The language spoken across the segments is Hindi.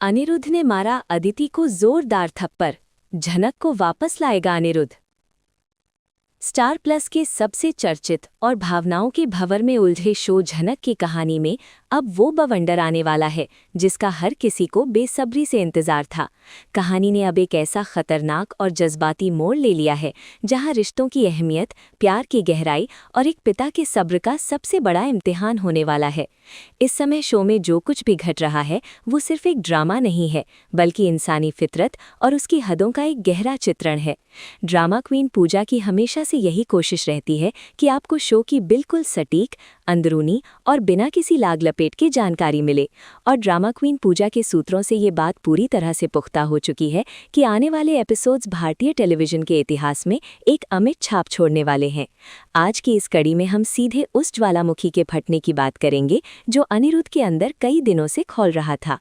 अनिरुद्ध ने मारा अदिति को जोरदार थप्पड़। झनक को वापस लाएगा अनिरुद्ध। स्टार प्लस के सबसे चर्चित और भावनाओं के भंवर में उलझे शो झनक की कहानी में अब वो बवंडर आने वाला है जिसका हर किसी को बेसब्री से इंतजार था। कहानी ने अब एक ऐसा खतरनाक और जज्बाती मोड़ ले लिया है जहां रिश्तों की अहमियत, प्यार की गहराई और एक पिता के सब्र का सबसे बड़ा इम्तिहान होने वाला है। इस समय शो में जो कुछ भी घट रहा है वो सिर्फ एक ड्रामा नहीं है, बल्कि इंसानी फितरत और उसकी हदों का एक गहरा चित्रण है। ड्रामा क्वीन पूजा की हमेशा से यही कोशिश रहती है कि आपको शो की बिल्कुल सटीक, अंदरूनी और बिना किसी लाग लपेट के जानकारी मिले। और ड्रामा क्वीन पूजा के सूत्रों से ये बात पूरी तरह से पुख्ता हो चुकी है कि आने वाले एपिसोड्स भारतीय टेलीविजन के इतिहास में एक अमिट छाप छोड़ने वाले हैं। आज की इस कड़ी में हम सीधे उस ज्वालामुखी के फटने की बात करेंगे जो अनिरुद्ध के अंदर कई दिनों से खौल रहा था।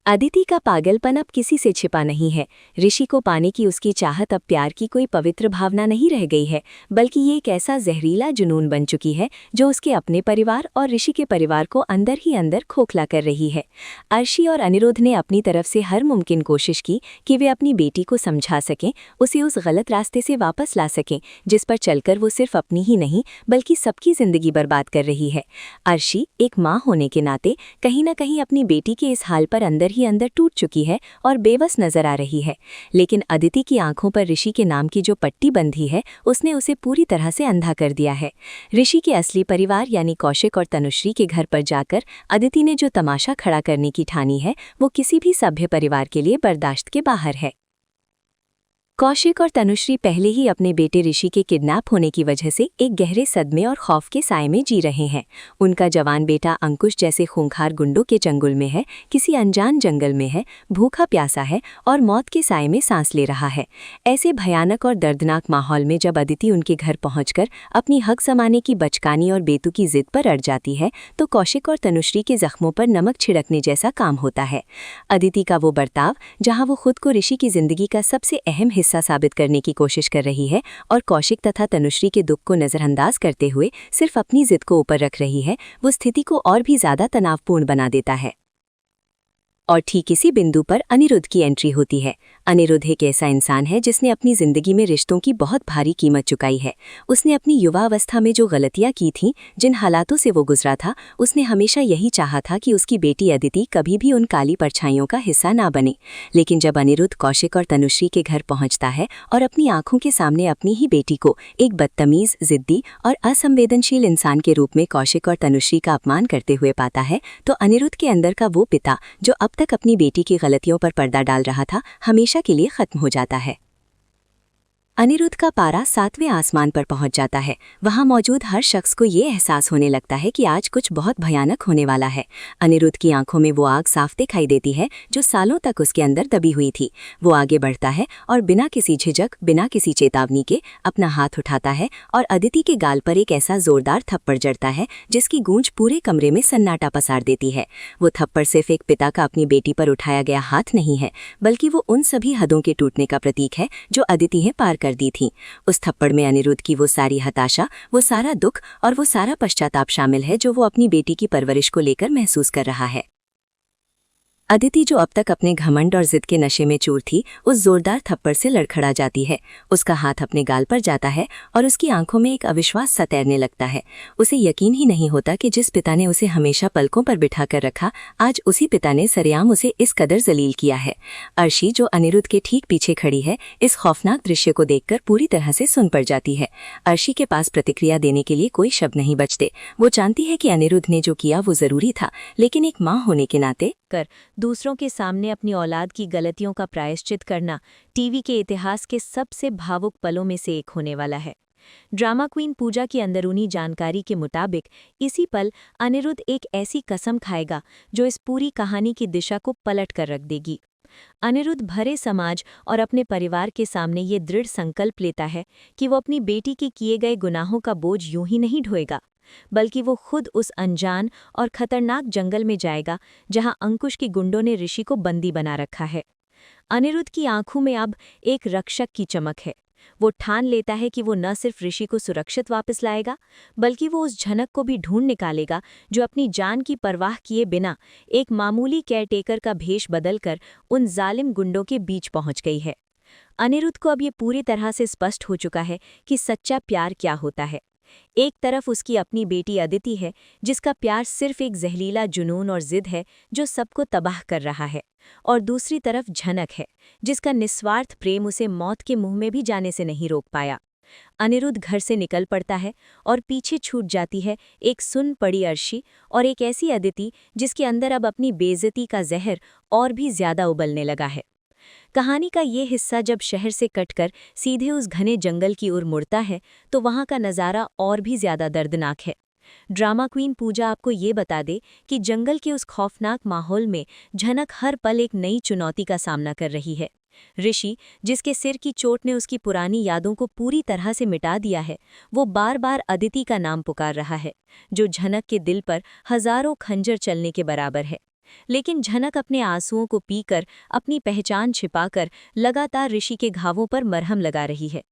अदिति का पागलपन अब किसी से छिपा नहीं है। ऋषि को पाने की उसकी चाहत अब प्यार की कोई पवित्र भावना नहीं रह गई है, बल्कि ये एक ऐसा जहरीला जुनून बन चुकी है जो उसके अपने परिवार और ऋषि के परिवार को अंदर ही अंदर खोखला कर रही है। अर्शी और अनिरुद्ध ने अपनी तरफ से हर मुमकिन कोशिश की कि वे अपनी बेटी को समझा सकें, उसे उस गलत रास्ते से वापस ला सकें जिस पर चलकर वो सिर्फ अपनी ही नहीं बल्कि सबकी जिंदगी बर्बाद कर रही है। अर्शी एक माँ होने के नाते कहीं न कहीं अपनी बेटी के इस हाल पर अंदर ही अंदर टूट चुकी है और बेबस नजर आ रही है। लेकिन अदिति की आंखों पर ऋषि के नाम की जो पट्टी बंधी है उसने उसे पूरी तरह से अंधा कर दिया है। ऋषि के असली परिवार यानी कौशिक और तनुश्री के घर पर जाकर अदिति ने जो तमाशा खड़ा करने की ठानी है वो किसी भी सभ्य परिवार के लिए बर्दाश्त के बाहर है। कौशिक और तनुश्री पहले ही अपने बेटे ऋषि के किडनैप होने की वजह से एक गहरे सदमे और खौफ के साए में जी रहे हैं। उनका जवान बेटा अंकुश जैसे खूंखार गुंडों के चंगुल में है, किसी अनजान जंगल में है, भूखा प्यासा है और मौत के साए में सांस ले रहा है। ऐसे भयानक और दर्दनाक माहौल में जब अदिति उनके घर पहुंचकर अपनी हक जमाने की बचकानी और बेतुकी जिद पर अड़ जाती है तो कौशिक और तनुश्री के जख्मों पर नमक छिड़कने जैसा काम होता है। अदिति का वो बर्ताव जहाँ वो खुद को ऋषि की जिंदगी का सबसे अहम हिस्सा साबित करने की कोशिश कर रही है और कौशिक तथा तनुश्री के दुख को नजरअंदाज करते हुए सिर्फ अपनी जिद को ऊपर रख रही है, वो स्थिति को और भी ज्यादा तनावपूर्ण बना देता है। और ठीक इसी बिंदु पर अनिरुद्ध की एंट्री होती है। अनिरुद्ध एक ऐसा इंसान है जिसने अपनी जिंदगी में रिश्तों की बहुत भारी कीमत चुकाई है। उसने अपनी युवा अवस्था में जो गलतियां की थीं, जिन हालातों से वो गुजरा था, उसने हमेशा यही चाहा था कि उसकी बेटी अदिति कभी भी उन काली परछाइयों का हिस्सा ना बने। लेकिन जब अनिरुद्ध कौशिक और तनुश्री के घर पहुंचता है और अपनी आंखों के सामने अपनी ही बेटी को एक बदतमीज, जिद्दी और असंवेदनशील इंसान के रूप में कौशिक और तनुश्री का अपमान करते हुए पाता है, तो अनिरुद्ध के अंदर का वो पिता जो अब तक अपनी बेटी की गलतियों पर पर्दा डाल रहा था, हमेशा के लिए खत्म हो जाता है। अनिरुद्ध का पारा 7वें आसमान पर पहुंच जाता है। वहां मौजूद हर शख्स को ये एहसास होने लगता है कि आज कुछ बहुत भयानक होने वाला है। अनिरुद्ध की आंखों में वो आग साफ दिखाई देती है जो सालों तक उसके अंदर दबी हुई थी। वो आगे बढ़ता है और बिना किसी झिझक, बिना किसी चेतावनी के अपना हाथ उठाता है और अदिति के गाल पर एक ऐसा जोरदार थप्पड़ जड़ता है जिसकी गूंज पूरे कमरे में सन्नाटा पसार देती है। वो थप्पड़ सिर्फ एक पिता का अपनी बेटी पर उठाया गया हाथ नहीं है, बल्कि वो उन सभी हदों के टूटने का प्रतीक है जो अदिति ने पार कर दी थी। उस थप्पड़ में अनिरुद्ध की वो सारी हताशा, वो सारा दुख और वो सारा पश्चाताप शामिल है जो वो अपनी बेटी की परवरिश को लेकर महसूस कर रहा है। अदिति जो अब तक अपने घमंड और जिद के नशे में चूर थी, उस जोरदार थप्पड़ से लड़खड़ा जाती है। उसका हाथ अपने गाल पर जाता है और उसकी आंखों में एक अविश्वास सा तैरने लगता है। उसे यकीन ही नहीं होता कि जिस पिता ने उसे हमेशा पलकों पर बिठा कर रखा, आज उसी पिता ने सरेआम उसे इस कदर जलील किया है। अर्शी जो अनिरुद्ध के ठीक पीछे खड़ी है, इस खौफनाक दृश्य को देखकर पूरी तरह से सुन पड़ जाती है। अर्शी के पास प्रतिक्रिया देने के लिए कोई शब्द नहीं बचते। वो जानती है कि अनिरुद्ध ने जो किया वो जरूरी था, लेकिन एक माँ होने के नाते कर दूसरों के सामने अपनी औलाद की गलतियों का प्रायश्चित करना टीवी के इतिहास के सबसे भावुक पलों में से एक होने वाला है। ड्रामा क्वीन पूजा की अंदरूनी जानकारी के मुताबिक इसी पल अनिरुद्ध एक ऐसी कसम खाएगा जो इस पूरी कहानी की दिशा को पलट कर रख देगी। अनिरुद्ध भरे समाज और अपने परिवार के सामने ये दृढ़ संकल्प लेता है कि वो अपनी बेटी के किए गए गुनाहों का बोझ यूं ही नहीं ढोएगा, बल्कि वो खुद उस अनजान और खतरनाक जंगल में जाएगा जहां अंकुश की गुंडों ने ऋषि को बंदी बना रखा है। अनिरुद्ध की आंखों में अब एक रक्षक की चमक है। वो ठान लेता है कि वो न सिर्फ ऋषि को सुरक्षित वापस लाएगा, बल्कि वो उस झनक को भी ढूंढ निकालेगा जो अपनी जान की परवाह किए बिना एक मामूली केयरटेकर का भेष बदलकर उन जालिम गुंडों के बीच पहुंच गई है। अनिरुद्ध को अब ये पूरी तरह से स्पष्ट हो चुका है कि सच्चा प्यार क्या होता है। एक तरफ उसकी अपनी बेटी अदिति है, जिसका प्यार सिर्फ एक जहरीला जुनून और जिद है जो सबको तबाह कर रहा है, और दूसरी तरफ झनक है, जिसका निस्वार्थ प्रेम उसे मौत के मुंह में भी जाने से नहीं रोक पाया। अनिरुद्ध घर से निकल पड़ता है और पीछे छूट जाती है एक सुन पड़ी अर्शी और एक ऐसी अदिति जिसके अंदर अब अपनी बेइज्जती का जहर और भी ज्यादा उबलने लगा है। कहानी का ये हिस्सा जब शहर से कटकर सीधे उस घने जंगल की ओर मुड़ता है तो वहाँ का नज़ारा और भी ज्यादा दर्दनाक है। ड्रामा क्वीन पूजा आपको ये बता दे कि जंगल के उस खौफनाक माहौल में झनक हर पल एक नई चुनौती का सामना कर रही है। ऋषि, जिसके सिर की चोट ने उसकी पुरानी यादों को पूरी तरह से मिटा दिया है, वो बार बार अदिति का नाम पुकार रहा है, जो झनक के दिल पर हजारों खंजर चलने के बराबर है। लेकिन झनक अपने आंसुओं को पीकर, अपनी पहचान छिपाकर लगातार ऋषि के घावों पर मरहम लगा रही है।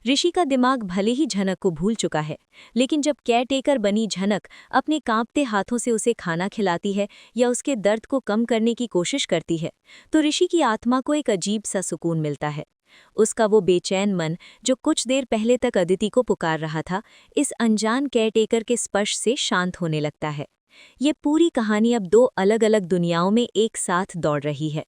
ऋषि का दिमाग भले ही झनक को भूल चुका है, लेकिन जब केयरटेकर बनी झनक अपने कांपते हाथों से उसे खाना खिलाती है या उसके दर्द को कम करने की कोशिश करती है, तो ऋषि की आत्मा को एक अजीब सा सुकून मिलता है। उसका वो बेचैन मन जो कुछ देर पहले तक अदिति को पुकार रहा था, इस अनजान केयरटेकर के स्पर्श से शांत होने लगता है। ये पूरी कहानी अब दो अलग अलग दुनियाओं में एक साथ दौड़ रही है।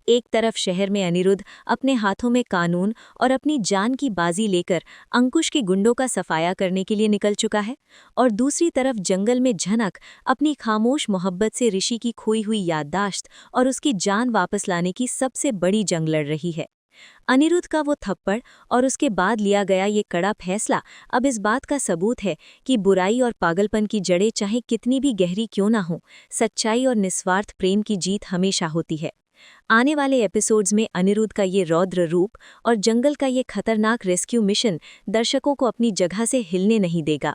एक तरफ शहर में अनिरुद्ध अपने हाथों में कानून और अपनी जान की बाजी लेकर अंकुश के गुंडों का सफाया करने के लिए निकल चुका है, और दूसरी तरफ जंगल में झनक अपनी खामोश मोहब्बत से ऋषि की खोई हुई याददाश्त और उसकी जान वापस लाने की सबसे बड़ी जंग लड़ रही है। अनिरुद्ध का वो थप्पड़ और उसके बाद लिया गया ये कड़ा फैसला अब इस बात का सबूत है कि बुराई और पागलपन की जड़ें चाहे कितनी भी गहरी क्यों ना हो, सच्चाई और निस्वार्थ प्रेम की जीत हमेशा होती है। आने वाले एपिसोड्स में अनिरुद्ध का ये रौद्र रूप और जंगल का ये खतरनाक रेस्क्यू मिशन दर्शकों को अपनी जगह से हिलने नहीं देगा।